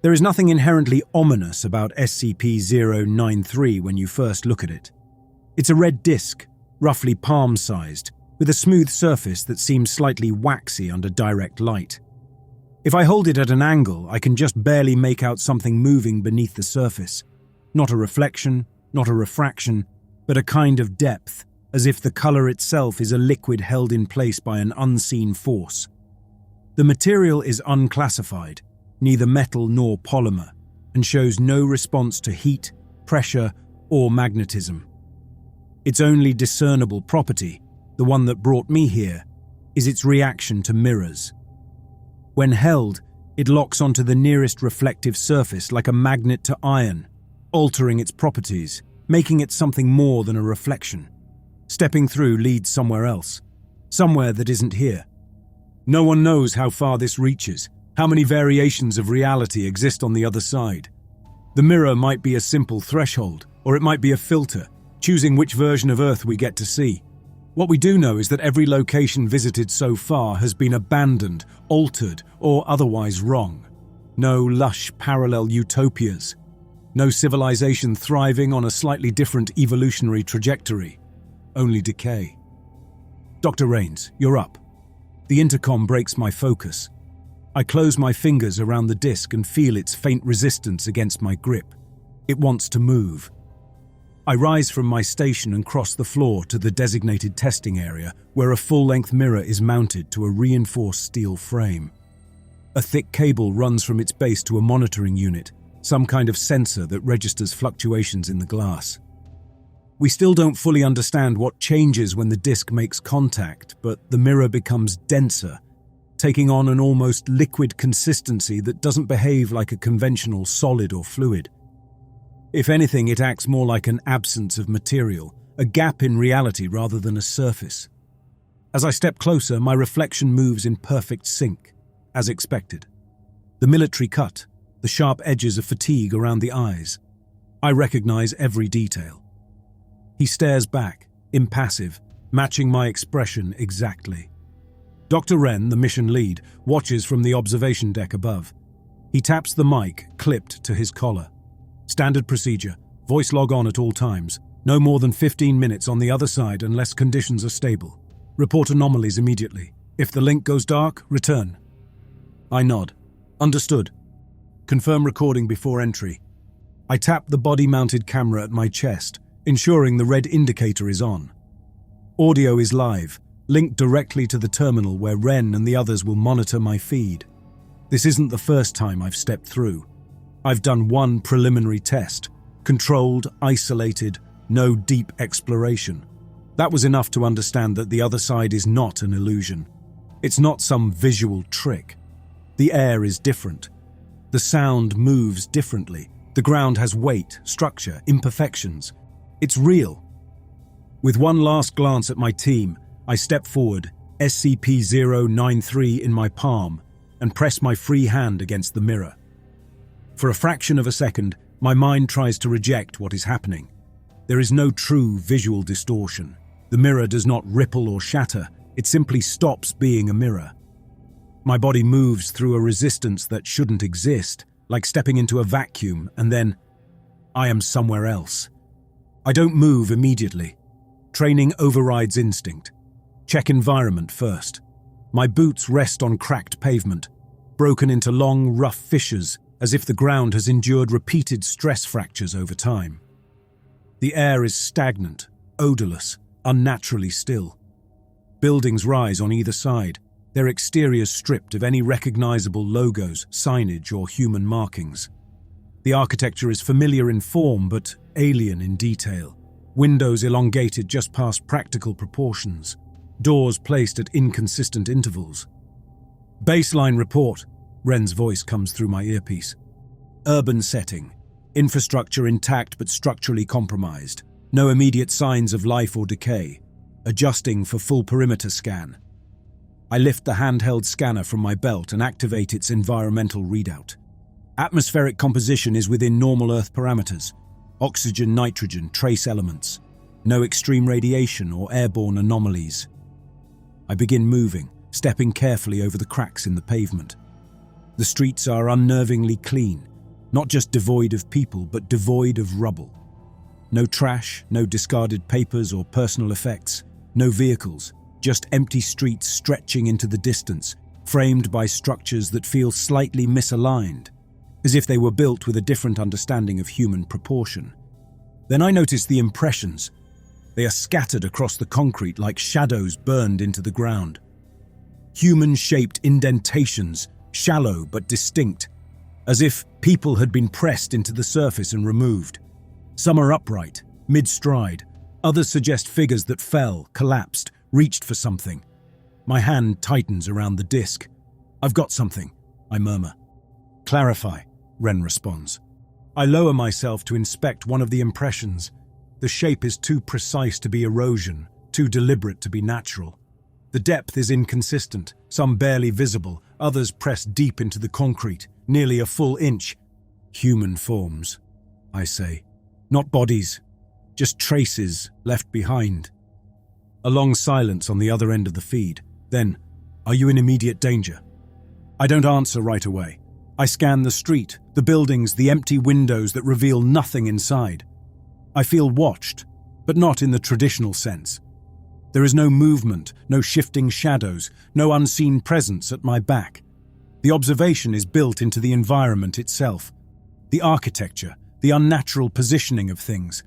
There is nothing inherently ominous about SCP-093 when you first look at it. It's a red disc, roughly palm-sized, with a smooth surface that seems slightly waxy under direct light. If I hold it at an angle, I can just barely make out something moving beneath the surface. Not a reflection, not a refraction, but a kind of depth, as if the color itself is a liquid held in place by an unseen force. The material is unclassified, neither metal nor polymer, and shows no response to heat, pressure, or magnetism. Its only discernible property, the one that brought me here, is its reaction to mirrors. When held, it locks onto the nearest reflective surface like a magnet to iron, altering its properties, making it something more than a reflection. Stepping through leads somewhere else, somewhere that isn't here. No one knows how far this reaches, how many variations of reality exist on the other side. The mirror might be a simple threshold, or it might be a filter, choosing which version of Earth we get to see. What we do know is that every location visited so far has been abandoned, altered, or otherwise wrong. No lush parallel utopias. No civilization thriving on a slightly different evolutionary trajectory. Only decay. Dr. Rains, you're up. The intercom breaks my focus. I close my fingers around the disc and feel its faint resistance against my grip. It wants to move. I rise from my station and cross the floor to the designated testing area, where a full-length mirror is mounted to a reinforced steel frame. A thick cable runs from its base to a monitoring unit, some kind of sensor that registers fluctuations in the glass. We still don't fully understand what changes when the disc makes contact, but the mirror becomes denser, taking on an almost liquid consistency that doesn't behave like a conventional solid or fluid. If anything, it acts more like an absence of material, a gap in reality rather than a surface. As I step closer, my reflection moves in perfect sync, as expected. The military cut, the sharp edges of fatigue around the eyes. I recognize every detail. He stares back, impassive, matching my expression exactly. Dr. Wren, the mission lead, watches from the observation deck above. He taps the mic, clipped to his collar. Standard procedure, voice log on at all times, no more than 15 minutes on the other side unless conditions are stable. Report anomalies immediately. If the link goes dark, return. I nod. Understood. Confirm recording before entry. I tap the body-mounted camera at my chest, ensuring the red indicator is on. Audio is live, linked directly to the terminal where Wren and the others will monitor my feed. This isn't the first time I've stepped through. I've done one preliminary test, controlled, isolated, no deep exploration. That was enough to understand that the other side is not an illusion. It's not some visual trick. The air is different. The sound moves differently. The ground has weight, structure, imperfections. It's real. With one last glance at my team, I step forward, SCP-093 in my palm, and press my free hand against the mirror. For a fraction of a second, my mind tries to reject what is happening. There is no true visual distortion. The mirror does not ripple or shatter. It simply stops being a mirror. My body moves through a resistance that shouldn't exist, like stepping into a vacuum, and then I am somewhere else. I don't move immediately. Training overrides instinct. Check environment first. My boots rest on cracked pavement, broken into long, rough fissures, as if the ground has endured repeated stress fractures over time. The air is stagnant, odorless, unnaturally still. Buildings rise on either side, their exteriors stripped of any recognizable logos, signage, or human markings. The architecture is familiar in form, but alien in detail. Windows elongated just past practical proportions. Doors placed at inconsistent intervals. Baseline report, Wren's voice comes through my earpiece. Urban setting. Infrastructure intact but structurally compromised. No immediate signs of life or decay. Adjusting for full perimeter scan. I lift the handheld scanner from my belt and activate its environmental readout. Atmospheric composition is within normal Earth parameters. Oxygen, nitrogen, trace elements. No extreme radiation or airborne anomalies. I begin moving, stepping carefully over the cracks in the pavement. The streets are unnervingly clean, Not just devoid of people, but devoid of rubble. No trash, no discarded papers or personal effects, no vehicles, just empty streets stretching into the distance, framed by structures that feel slightly misaligned, as if they were built with a different understanding of human proportion. Then I notice the impressions. They are scattered across the concrete like shadows burned into the ground. Human-shaped indentations, shallow but distinct, as if people had been pressed into the surface and removed. Some are upright, mid-stride. Others suggest figures that fell, collapsed, reached for something. My hand tightens around the disc. "I've got something," I murmur. "Clarify," Ren responds. I lower myself to inspect one of the impressions. The shape is too precise to be erosion, too deliberate to be natural. The depth is inconsistent, some barely visible, others pressed deep into the concrete, nearly a full inch. "Human forms," I say. "Not bodies, just traces left behind." A long silence on the other end of the feed. Then, "Are you in immediate danger?" I don't answer right away. I scan the street, the buildings, the empty windows that reveal nothing inside. I feel watched, but not in the traditional sense. There is no movement, no shifting shadows, no unseen presence at my back. The observation is built into the environment itself. The architecture, the unnatural positioning of things.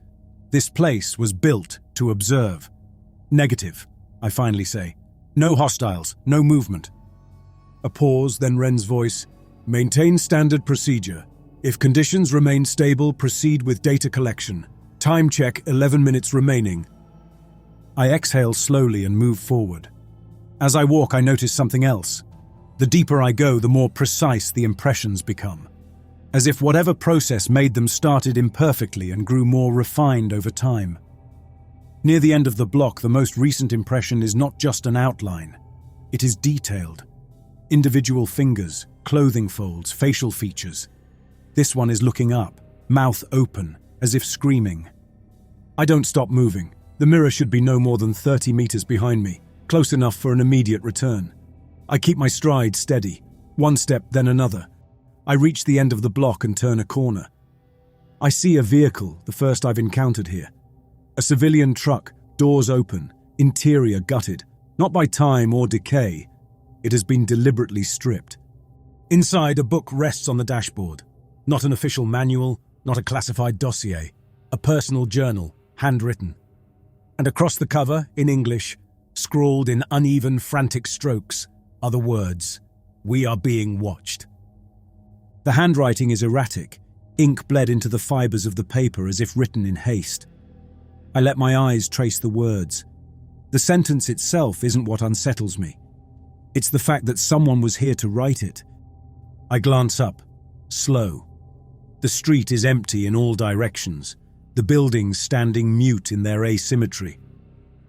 This place was built to observe. "Negative," I finally say. "No hostiles, no movement." A pause, then Ren's voice. "Maintain standard procedure. If conditions remain stable, proceed with data collection. Time check, 11 minutes remaining." I exhale slowly and move forward. As I walk, I notice something else. The deeper I go, the more precise the impressions become. As if whatever process made them started imperfectly and grew more refined over time. Near the end of the block, the most recent impression is not just an outline. It is detailed. Individual fingers, clothing folds, facial features. This one is looking up, mouth open, as if screaming. I don't stop moving. The mirror should be no more than 30 meters behind me, close enough for an immediate return. I keep my stride steady, one step then another. I reach the end of the block and turn a corner. I see a vehicle, the first I've encountered here. A civilian truck, doors open, interior gutted, not by time or decay. It has been deliberately stripped. Inside, a book rests on the dashboard. Not an official manual, not a classified dossier. A personal journal, handwritten. And across the cover, in English, scrawled in uneven, frantic strokes, are the words, "We are being watched." The handwriting is erratic, ink bled into the fibers of the paper as if written in haste. I let my eyes trace the words. The sentence itself isn't what unsettles me. It's the fact that someone was here to write it. I glance up, slow. The street is empty in all directions, the buildings standing mute in their asymmetry.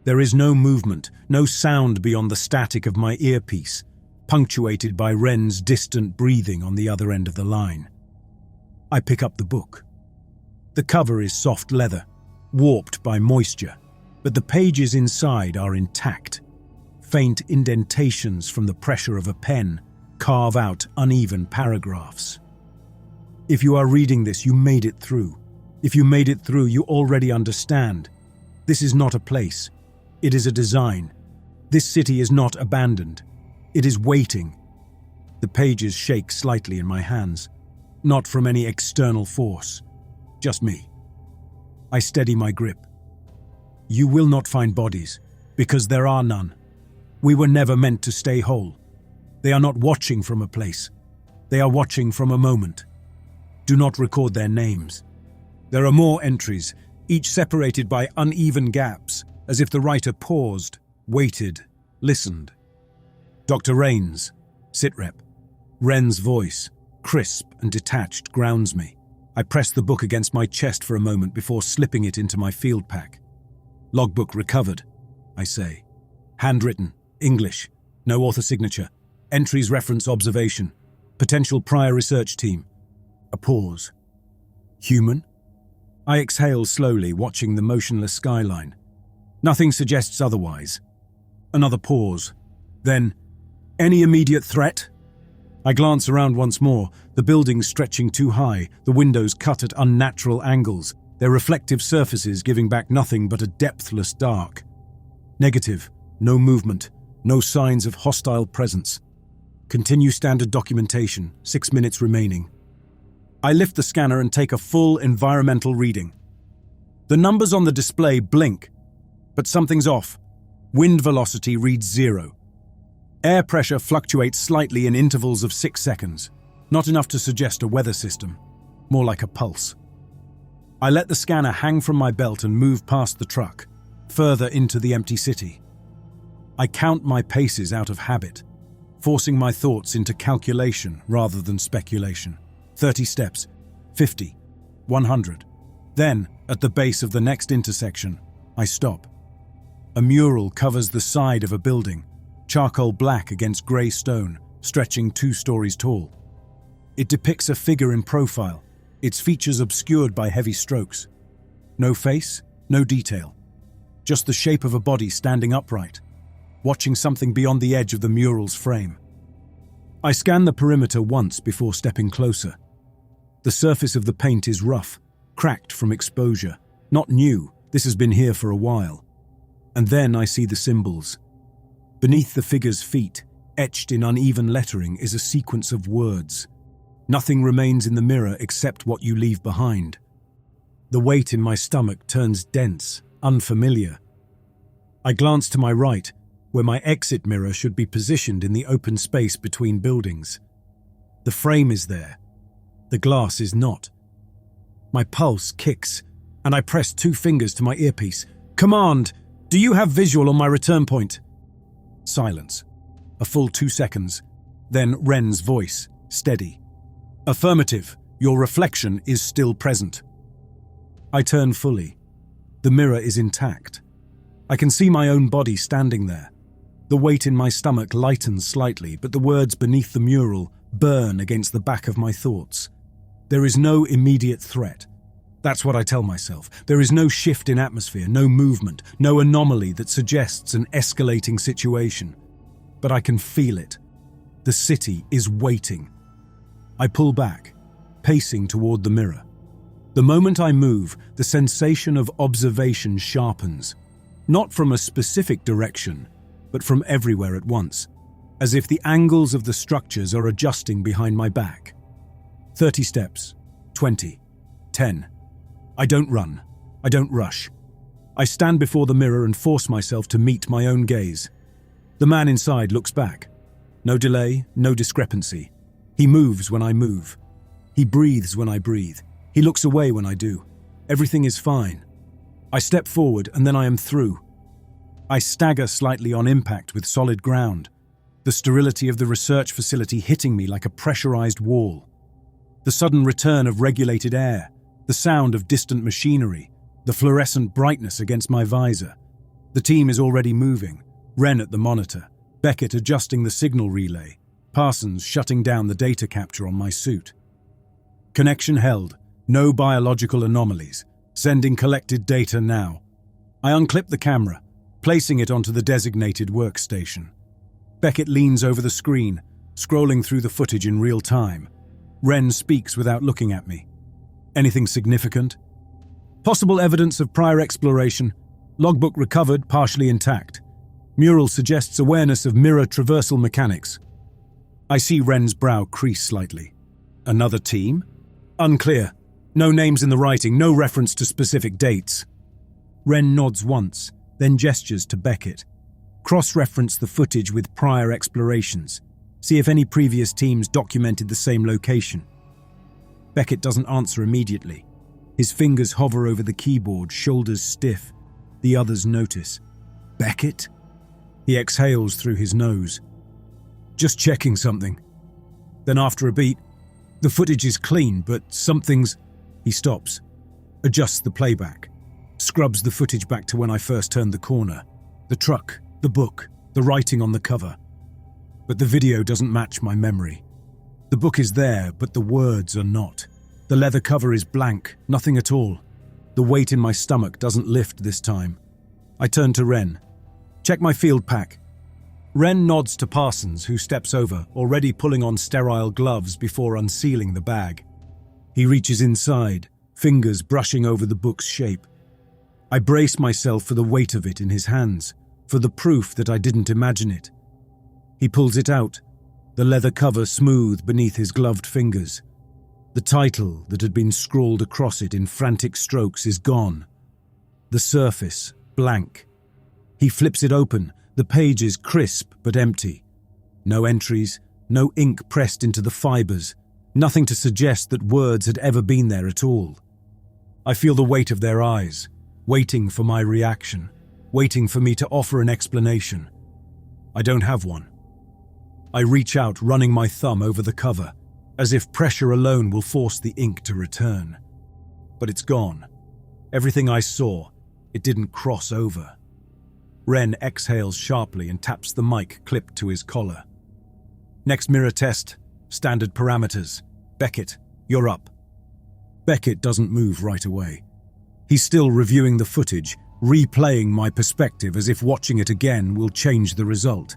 There is no movement, no sound beyond the static of my earpiece, punctuated by Ren's distant breathing on the other end of the line. I pick up the book. The cover is soft leather, warped by moisture, but the pages inside are intact. Faint indentations from the pressure of a pen carve out uneven paragraphs. If you are reading this, you made it through. If you made it through, you already understand. This is not a place. It is a design. This city is not abandoned. It is waiting. The pages shake slightly in my hands, not from any external force, just me. I steady my grip. You will not find bodies, because there are none. We were never meant to stay whole. They are not watching from a place. They are watching from a moment. Do not record their names. There are more entries, each separated by uneven gaps, as if the writer paused, waited, listened. Dr. Rains, sitrep. Ren's voice, crisp and detached, grounds me. I press the book against my chest for a moment before slipping it into my field pack. Logbook recovered, I say. Handwritten, English, no author signature. Entries reference observation. Potential prior research team. A pause. Human? I exhale slowly, watching the motionless skyline. Nothing suggests otherwise. Another pause. Then, any immediate threat? I glance around once more, the buildings stretching too high, the windows cut at unnatural angles, their reflective surfaces giving back nothing but a depthless dark. Negative, no movement, no signs of hostile presence. Continue standard documentation, 6 minutes remaining. I lift the scanner and take a full environmental reading. The numbers on the display blink, but something's off. Wind velocity reads 0. Air pressure fluctuates slightly in intervals of 6 seconds, not enough to suggest a weather system, more like a pulse. I let the scanner hang from my belt and move past the truck, further into the empty city. I count my paces out of habit, forcing my thoughts into calculation rather than speculation. 30 steps, 50, 100. Then, at the base of the next intersection, I stop. A mural covers the side of a building, charcoal black against grey stone, stretching 2 stories tall. It depicts a figure in profile, its features obscured by heavy strokes. No face, no detail. Just the shape of a body standing upright, watching something beyond the edge of the mural's frame. I scan the perimeter once before stepping closer. The surface of the paint is rough, cracked from exposure. Not new, this has been here for a while. And then I see the symbols. Beneath the figure's feet, etched in uneven lettering, is a sequence of words. Nothing remains in the mirror except what you leave behind. The weight in my stomach turns dense, unfamiliar. I glance to my right, where my exit mirror should be positioned in the open space between buildings. The frame is there. The glass is not. My pulse kicks, and I press 2 fingers to my earpiece. Command, do you have visual on my return point? Silence. A full 2 seconds. Then Ren's voice, steady. Affirmative, your reflection is still present. I turn fully. The mirror is intact. I can see my own body standing there. The weight in my stomach lightens slightly, but the words beneath the mural burn against the back of my thoughts. There is no immediate threat. That's what I tell myself. There is no shift in atmosphere, no movement, no anomaly that suggests an escalating situation. But I can feel it. The city is waiting. I pull back, pacing toward the mirror. The moment I move, the sensation of observation sharpens. Not from a specific direction, but from everywhere at once, as if the angles of the structures are adjusting behind my back. 30 steps, 20, 10. I don't run. I don't rush. I stand before the mirror and force myself to meet my own gaze. The man inside looks back. No delay, no discrepancy. He moves when I move. He breathes when I breathe. He looks away when I do. Everything is fine. I step forward and then I am through. I stagger slightly on impact with solid ground, the sterility of the research facility hitting me like a pressurized wall. The sudden return of regulated air, the sound of distant machinery, the fluorescent brightness against my visor. The team is already moving, Ren at the monitor, Becket adjusting the signal relay, Parsons shutting down the data capture on my suit. Connection held, no biological anomalies, sending collected data now. I unclip the camera, placing it onto the designated workstation. Becket leans over the screen, scrolling through the footage in real time. Ren speaks without looking at me. Anything significant? Possible evidence of prior exploration. Logbook recovered, partially intact. Mural suggests awareness of mirror traversal mechanics. I see Ren's brow crease slightly. Another team? Unclear. No names in the writing, no reference to specific dates. Ren nods once, then gestures to Becket. Cross-reference the footage with prior explorations. See if any previous teams documented the same location. Becket doesn't answer immediately. His fingers hover over the keyboard, shoulders stiff. The others notice. Becket? He exhales through his nose. Just checking something. Then after a beat, the footage is clean, but something's... He stops, adjusts the playback, scrubs the footage back to when I first turned the corner. The truck, the book, the writing on the cover. But the video doesn't match my memory. The book is there, but the words are not. The leather cover is blank, nothing at all. The weight in my stomach doesn't lift this time. I turn to Ren. Check my field pack. Wren nods to Parsons, who steps over, already pulling on sterile gloves before unsealing the bag. He reaches inside, fingers brushing over the book's shape. I brace myself for the weight of it in his hands, for the proof that I didn't imagine it. He pulls it out, the leather cover smooth beneath his gloved fingers. The title that had been scrawled across it in frantic strokes is gone. The surface, blank. He flips it open, the pages crisp but empty. No entries, no ink pressed into the fibers, nothing to suggest that words had ever been there at all. I feel the weight of their eyes, waiting for my reaction, waiting for me to offer an explanation. I don't have one. I reach out, running my thumb over the cover, as if pressure alone will force the ink to return. But it's gone. Everything I saw, it didn't cross over. Wren exhales sharply and taps the mic clipped to his collar. Next mirror test, standard parameters. Becket, you're up. Becket doesn't move right away. He's still reviewing the footage, replaying my perspective as if watching it again will change the result.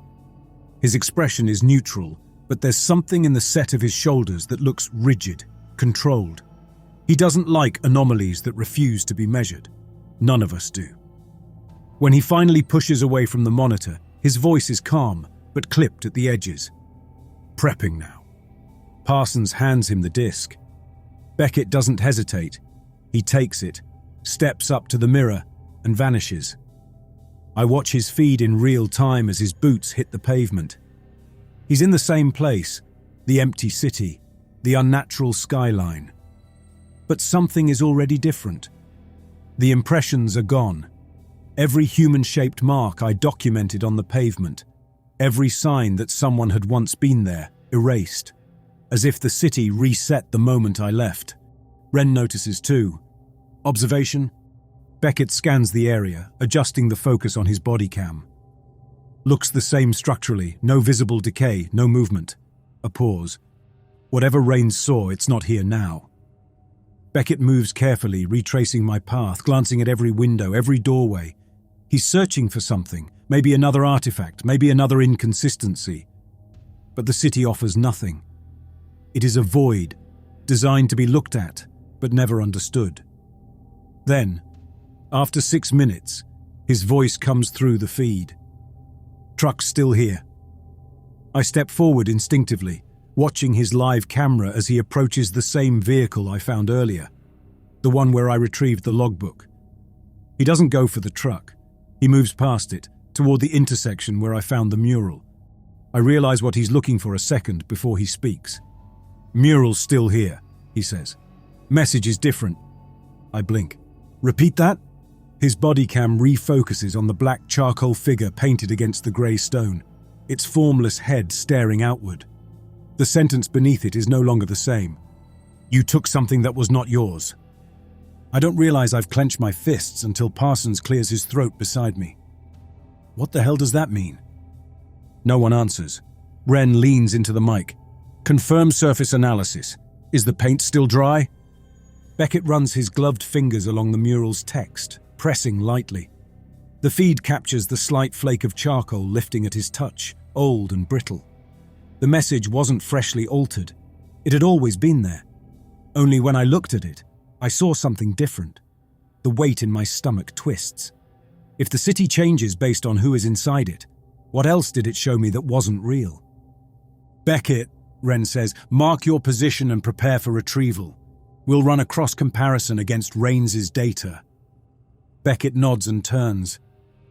His expression is neutral, but there's something in the set of his shoulders that looks rigid, controlled. He doesn't like anomalies that refuse to be measured. None of us do. When he finally pushes away from the monitor, his voice is calm, but clipped at the edges. Prepping now. Parsons hands him the disc. Becket doesn't hesitate. He takes it, steps up to the mirror, and vanishes. I watch his feed in real time as his boots hit the pavement. He's in the same place, the empty city, the unnatural skyline. But something is already different. The impressions are gone. Every human-shaped mark I documented on the pavement, every sign that someone had once been there, erased, as if the city reset the moment I left. Wren notices too. Observation? Becket scans the area, adjusting the focus on his body cam. Looks the same structurally, no visible decay, no movement. A pause. Whatever Rains saw, it's not here now. Becket moves carefully, retracing my path, glancing at every window, every doorway. He's searching for something, maybe another artifact, maybe another inconsistency. But the city offers nothing. It is a void, designed to be looked at, but never understood. Then, after 6 minutes, his voice comes through the feed. Truck's still here. I step forward instinctively, watching his live camera as he approaches the same vehicle I found earlier, the one where I retrieved the logbook. He doesn't go for the truck. He moves past it, toward the intersection where I found the mural. I realize what he's looking for a second before he speaks. Mural's still here, he says. Message is different. I blink. Repeat that? His body cam refocuses on the black charcoal figure painted against the grey stone, its formless head staring outward. The sentence beneath it is no longer the same. You took something that was not yours. I don't realize I've clenched my fists until Parsons clears his throat beside me. What the hell does that mean? No one answers. Wren leans into the mic. Confirm surface analysis. Is the paint still dry? Becket runs his gloved fingers along the mural's text, pressing lightly. The feed captures the slight flake of charcoal lifting at his touch, old and brittle. The message wasn't freshly altered. It had always been there. Only when I looked at it, I saw something different. The weight in my stomach twists. If the city changes based on who is inside it, what else did it show me that wasn't real? Becket, Wren says, mark your position and prepare for retrieval. We'll run a cross-comparison against Rains's data. Becket nods and turns.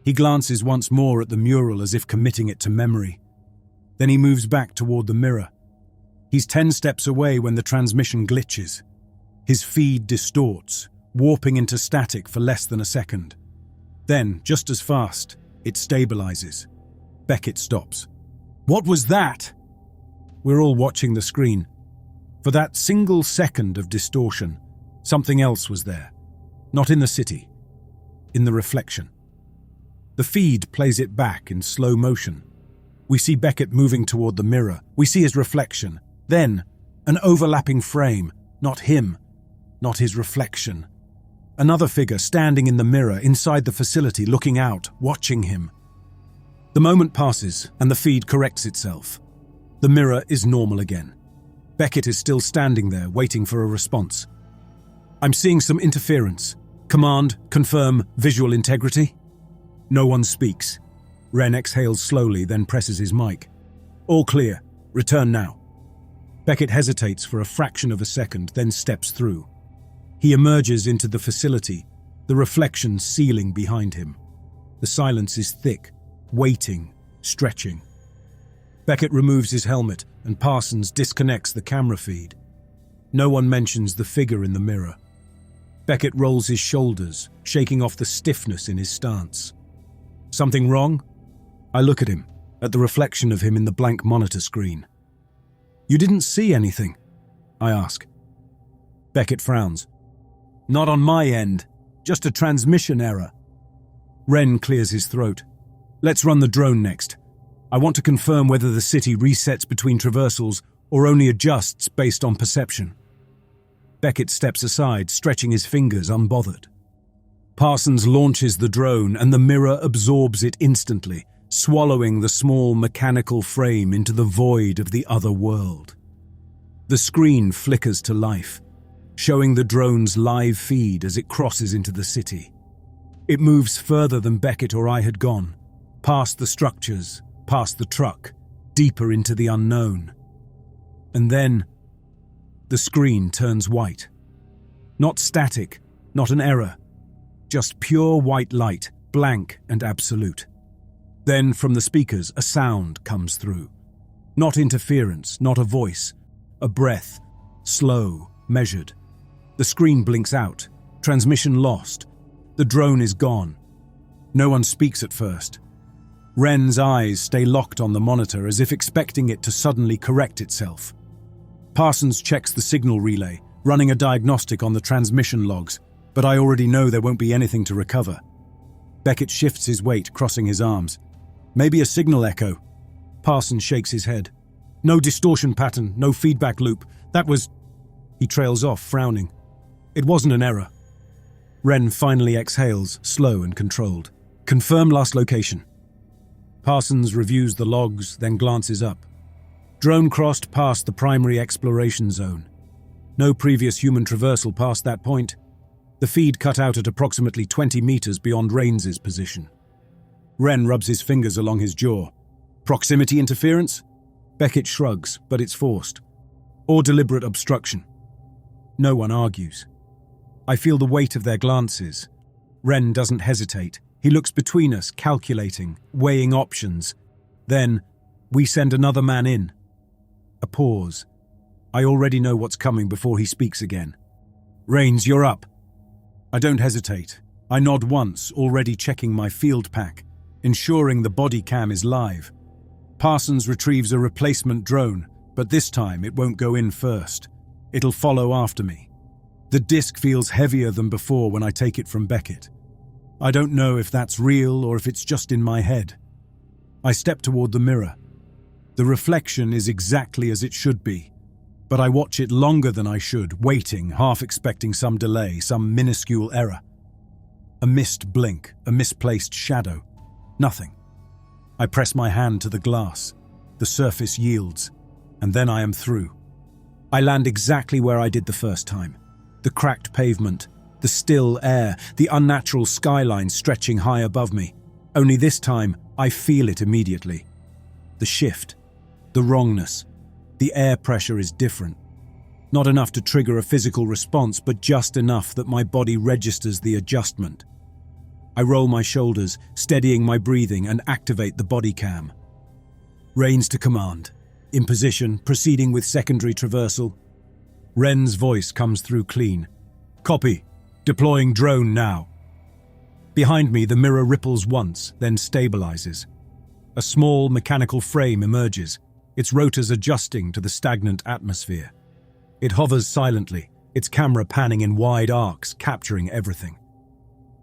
He glances once more at the mural as if committing it to memory. Then he moves back toward the mirror. He's 10 steps away when the transmission glitches. His feed distorts, warping into static for less than a second. Then, just as fast, it stabilizes. Becket stops. What was that? We're all watching the screen. For that single second of distortion, something else was there. Not in the city. In the reflection. The feed plays it back in slow motion. We see Becket moving toward the mirror. We see his reflection. Then, an overlapping frame. Not him. Not his reflection. Another figure standing in the mirror inside the facility, looking out, watching him. The moment passes, and the feed corrects itself. The mirror is normal again. Becket is still standing there, waiting for a response. I'm seeing some interference. Command, confirm, visual integrity? No one speaks. Ren exhales slowly, then presses his mic. All clear. Return now. Becket hesitates for a fraction of a second, then steps through. He emerges into the facility, the reflection sealing behind him. The silence is thick, waiting, stretching. Becket removes his helmet, and Parsons disconnects the camera feed. No one mentions the figure in the mirror. Becket rolls his shoulders, shaking off the stiffness in his stance. Something wrong? I look at him, at the reflection of him in the blank monitor screen. You didn't see anything? I ask. Becket frowns. Not on my end, just a transmission error. Ren clears his throat. Let's run the drone next. I want to confirm whether the city resets between traversals or only adjusts based on perception. Becket steps aside, stretching his fingers unbothered. Parsons launches the drone and the mirror absorbs it instantly, swallowing the small mechanical frame into the void of the other world. The screen flickers to life, showing the drone's live feed as it crosses into the city. It moves further than Becket or I had gone, past the structures, past the truck, deeper into the unknown. And then, the screen turns white. Not static, not an error, just pure white light, blank and absolute. Then, from the speakers, a sound comes through. Not interference, not a voice, a breath, slow, measured. The screen blinks out, transmission lost. The drone is gone. No one speaks at first. Ren's eyes stay locked on the monitor as if expecting it to suddenly correct itself. Parsons checks the signal relay, running a diagnostic on the transmission logs, but I already know there won't be anything to recover. Becket shifts his weight, crossing his arms. Maybe a signal echo. Parsons shakes his head. No distortion pattern, no feedback loop. That was... He trails off, frowning. It wasn't an error. Ren finally exhales, slow and controlled. Confirm last location. Parsons reviews the logs, then glances up. Drone crossed past the primary exploration zone. No previous human traversal past that point. The feed cut out at approximately 20 meters beyond Raines's position. Ren rubs his fingers along his jaw. Proximity interference? Becket shrugs, but it's forced. Or deliberate obstruction. No one argues. I feel the weight of their glances. Ren doesn't hesitate. He looks between us, calculating, weighing options. Then, we send another man in. A pause. I already know what's coming before he speaks again. Raines, you're up. I don't hesitate. I nod once, already checking my field pack, ensuring the body cam is live. Parsons retrieves a replacement drone, but this time it won't go in first. It'll follow after me. The disc feels heavier than before when I take it from Becket. I don't know if that's real or if it's just in my head. I step toward the mirror. The reflection is exactly as it should be, but I watch it longer than I should, waiting, half expecting some delay, some minuscule error. A missed blink, a misplaced shadow. Nothing. I press my hand to the glass. The surface yields, and then I am through. I land exactly where I did the first time. The cracked pavement, the still air, the unnatural skyline stretching high above me. Only this time, I feel it immediately. The shift, the wrongness, the air pressure is different. Not enough to trigger a physical response, but just enough that my body registers the adjustment. I roll my shoulders, steadying my breathing, and activate the body cam. Raines to command. In position, proceeding with secondary traversal. Ren's voice comes through clean. Copy. Deploying drone now. Behind me, the mirror ripples once, then stabilizes. A small mechanical frame emerges, its rotors adjusting to the stagnant atmosphere. It hovers silently, its camera panning in wide arcs, capturing everything.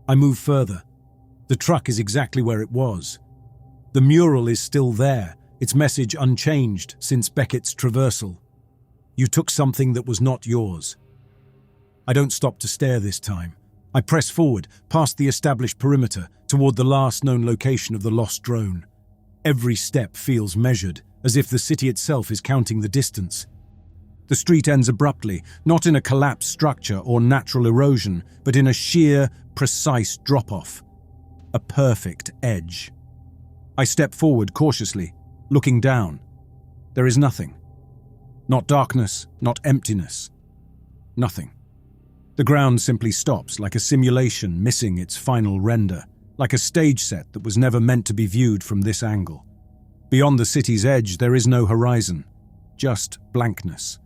I move further. The truck is exactly where it was. The mural is still there, its message unchanged since Becket's traversal. You took something that was not yours. I don't stop to stare this time. I press forward, past the established perimeter, toward the last known location of the lost drone. Every step feels measured, as if the city itself is counting the distance. The street ends abruptly, not in a collapsed structure or natural erosion, but in a sheer, precise drop-off. A perfect edge. I step forward cautiously, looking down. There is nothing. Not darkness, not emptiness. Nothing. The ground simply stops, like a simulation missing its final render, like a stage set that was never meant to be viewed from this angle. Beyond the city's edge, there is no horizon, just blankness.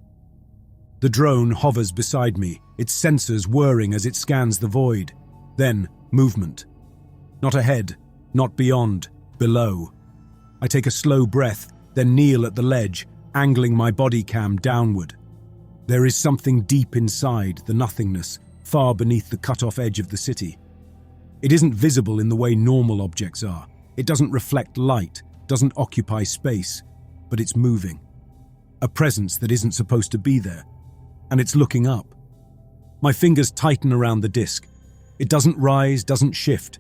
The drone hovers beside me, its sensors whirring as it scans the void. Then, movement. Not ahead, not beyond, below. I take a slow breath, then kneel at the ledge, angling my body cam downward. There is something deep inside the nothingness, far beneath the cut-off edge of the city. It isn't visible in the way normal objects are. It doesn't reflect light, doesn't occupy space, but it's moving. A presence that isn't supposed to be there. And it's looking up. My fingers tighten around the disc. It doesn't rise, doesn't shift,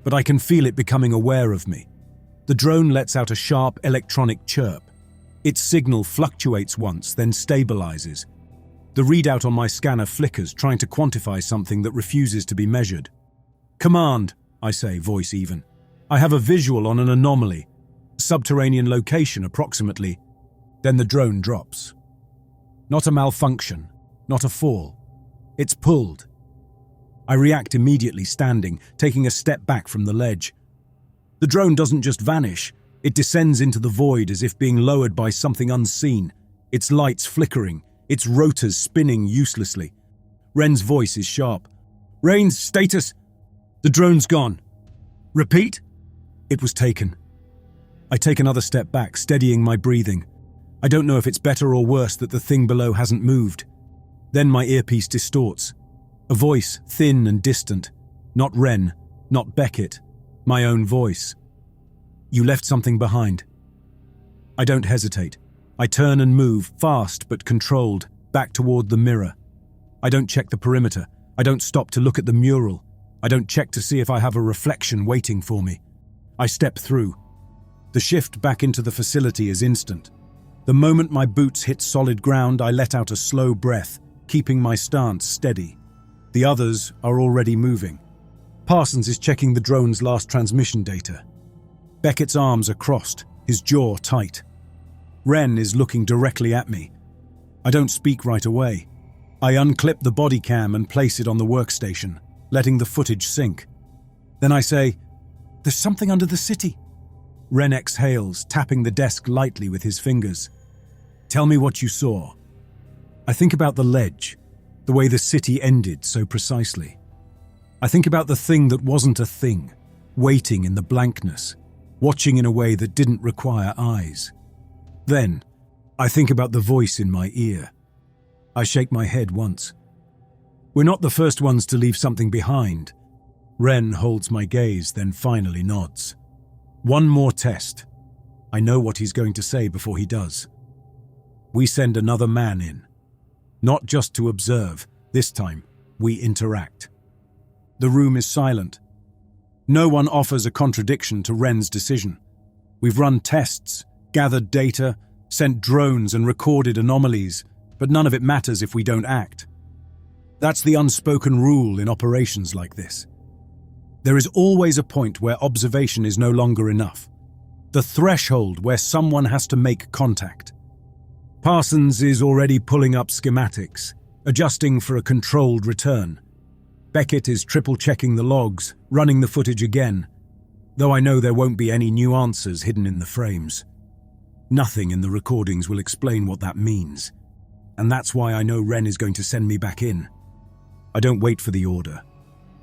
but I can feel it becoming aware of me. The drone lets out a sharp electronic chirp. Its signal fluctuates once, then stabilizes. The readout on my scanner flickers, trying to quantify something that refuses to be measured. "Command," I say, voice even. "I have a visual on an anomaly. Subterranean location, approximately." Then the drone drops. Not a malfunction, not a fall. It's pulled. I react immediately, standing, taking a step back from the ledge. The drone doesn't just vanish. It descends into the void as if being lowered by something unseen, its lights flickering, its rotors spinning uselessly. Ren's voice is sharp. "Rain's status? The drone's gone." "Repeat?" "It was taken." I take another step back, steadying my breathing. I don't know if it's better or worse that the thing below hasn't moved. Then my earpiece distorts. A voice, thin and distant. Not Ren, not Becket. My own voice. "You left something behind." I don't hesitate. I turn and move, fast but controlled, back toward the mirror. I don't check the perimeter. I don't stop to look at the mural. I don't check to see if I have a reflection waiting for me. I step through. The shift back into the facility is instant. The moment my boots hit solid ground, I let out a slow breath, keeping my stance steady. The others are already moving. Parsons is checking the drone's last transmission data. Beckett's arms are crossed, his jaw tight. Ren is looking directly at me. I don't speak right away. I unclip the body cam and place it on the workstation, letting the footage sink. Then I say, "There's something under the city." Ren exhales, tapping the desk lightly with his fingers. "Tell me what you saw." I think about the ledge, the way the city ended so precisely. I think about the thing that wasn't a thing, waiting in the blankness, watching in a way that didn't require eyes. Then, I think about the voice in my ear. I shake my head once. "We're not the first ones to leave something behind." Ren holds my gaze, then finally nods. "One more test." I know what he's going to say before he does. "We send another man in. Not just to observe. This time, we interact." The room is silent. No one offers a contradiction to Ren's decision. We've run tests, gathered data, sent drones and recorded anomalies, but none of it matters if we don't act. That's the unspoken rule in operations like this. There is always a point where observation is no longer enough. The threshold where someone has to make contact. Parsons is already pulling up schematics, adjusting for a controlled return. Becket is triple-checking the logs, running the footage again, though I know there won't be any new answers hidden in the frames. Nothing in the recordings will explain what that means, and that's why I know Ren is going to send me back in. I don't wait for the order.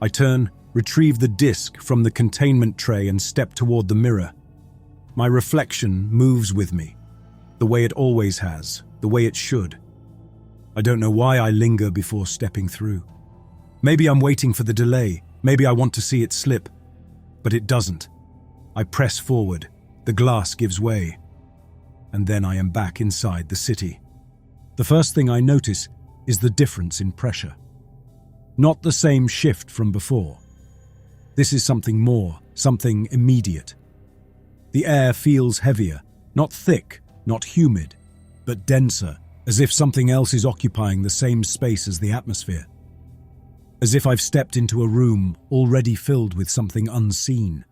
I turn, retrieve the disc from the containment tray and step toward the mirror. My reflection moves with me, the way it always has, the way it should. I don't know why I linger before stepping through. Maybe I'm waiting for the delay, maybe I want to see it slip, but it doesn't. I press forward, the glass gives way, and then I am back inside the city. The first thing I notice is the difference in pressure. Not the same shift from before. This is something more, something immediate. The air feels heavier, not thick, not humid, but denser, as if something else is occupying the same space as the atmosphere. As if I've stepped into a room already filled with something unseen.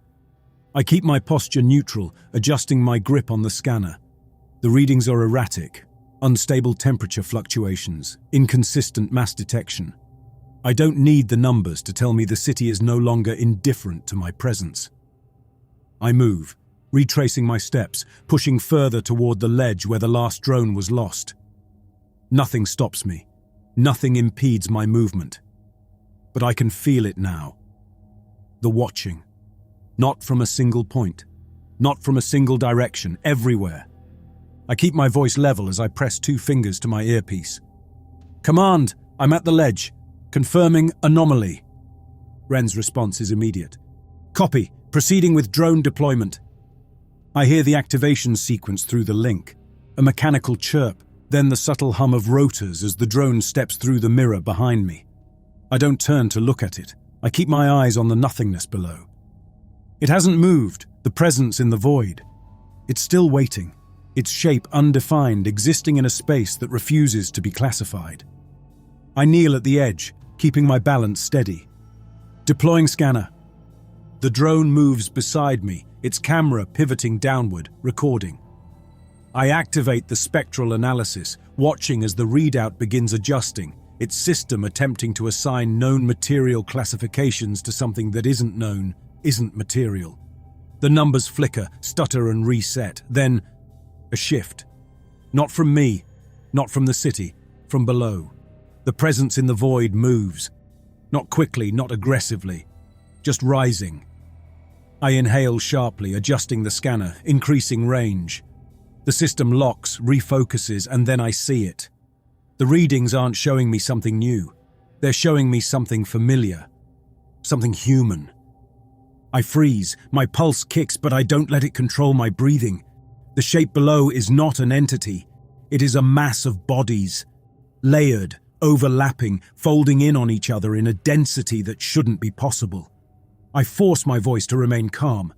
I keep my posture neutral, adjusting my grip on the scanner. The readings are erratic, unstable temperature fluctuations, inconsistent mass detection. I don't need the numbers to tell me the city is no longer indifferent to my presence. I move, retracing my steps, pushing further toward the ledge where the last drone was lost. Nothing stops me. Nothing impedes my movement. But I can feel it now. The watching. Not from a single point. Not from a single direction. Everywhere. I keep my voice level as I press 2 fingers to my earpiece. "Command, I'm at the ledge. Confirming anomaly." Ren's response is immediate. "Copy. Proceeding with drone deployment." I hear the activation sequence through the link. A mechanical chirp, then the subtle hum of rotors as the drone steps through the mirror behind me. I don't turn to look at it. I keep my eyes on the nothingness below. It hasn't moved, the presence in the void. It's still waiting, its shape undefined, existing in a space that refuses to be classified. I kneel at the edge, keeping my balance steady. Deploying scanner. The drone moves beside me, its camera pivoting downward, recording. I activate the spectral analysis, watching as the readout begins adjusting, its system attempting to assign known material classifications to something that isn't known, isn't material. The numbers flicker, stutter and reset, then a shift. Not from me, not from the city, from below. The presence in the void moves. Not quickly, not aggressively, just rising. I inhale sharply, adjusting the scanner, increasing range. The system locks, refocuses, and then I see it. The readings aren't showing me something new. They're showing me something familiar. Something human. I freeze, my pulse kicks, but I don't let it control my breathing. The shape below is not an entity. It is a mass of bodies. Layered, overlapping, folding in on each other in a density that shouldn't be possible. I force my voice to remain calm.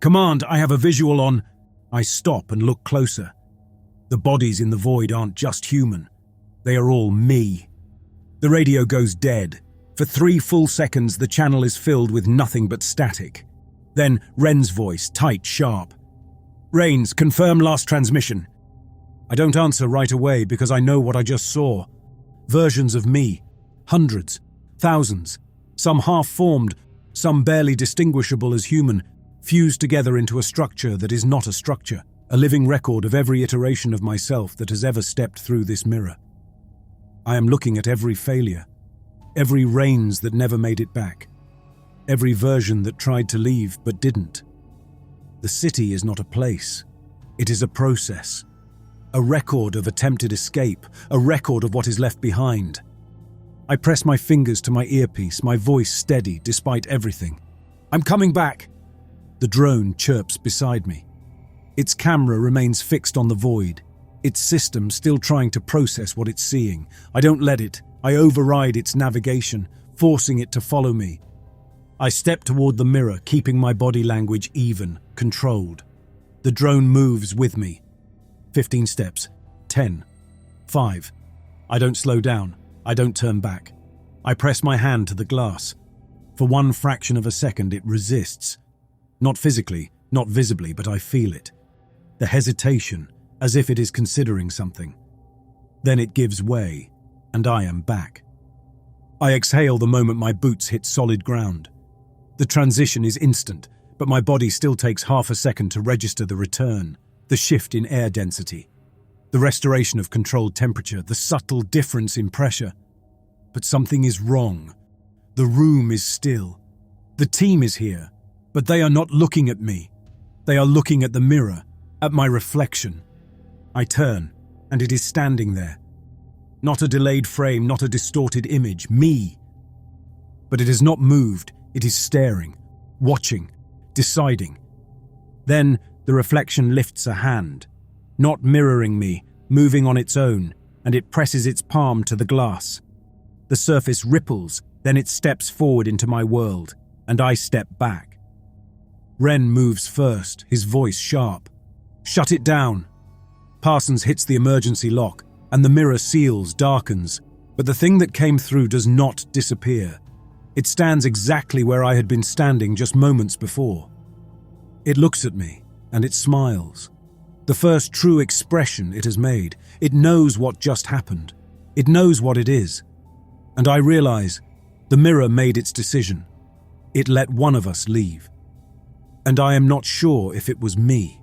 "Command, I have a visual on..." I stop and look closer. The bodies in the void aren't just human. They are all me. The radio goes dead. For 3 full seconds, the channel is filled with nothing but static. Then Ren's voice, tight, sharp. "Rains, confirm last transmission." I don't answer right away because I know what I just saw. Versions of me. Hundreds. Thousands. Some half-formed, some barely distinguishable as human, fused together into a structure that is not a structure, a living record of every iteration of myself that has ever stepped through this mirror. I am looking at every failure, every Rains that never made it back, every version that tried to leave but didn't. The city is not a place. It is a process. A record of attempted escape, a record of what is left behind. I press my fingers to my earpiece, my voice steady despite everything. "I'm coming back." The drone chirps beside me. Its camera remains fixed on the void, its system still trying to process what it's seeing. I don't let it. I override its navigation, forcing it to follow me. I step toward the mirror, keeping my body language even, controlled. The drone moves with me. 15 steps. 10. 5. I don't slow down. I don't turn back. I press my hand to the glass. For 1 fraction of a second it resists. Not physically, not visibly, but I feel it. The hesitation, as if it is considering something. Then it gives way, and I am back. I exhale the moment my boots hit solid ground. The transition is instant, but my body still takes half a second to register the return, the shift in air density, the restoration of controlled temperature, the subtle difference in pressure. But something is wrong. The room is still. The team is here, but they are not looking at me. They are looking at the mirror, at my reflection. I turn, and it is standing there. Not a delayed frame, not a distorted image, me. But it has not moved, it is staring, watching, deciding. Then the reflection lifts a hand, not mirroring me, moving on its own, and it presses its palm to the glass. The surface ripples, then it steps forward into my world, and I step back. Wren moves first, his voice sharp. "Shut it down." Parsons hits the emergency lock, and the mirror seals, darkens, but the thing that came through does not disappear. It stands exactly where I had been standing just moments before. It looks at me, and it smiles. The first true expression it has made. It knows what just happened. It knows what it is. And I realize the mirror made its decision. It let one of us leave. And I am not sure if it was me.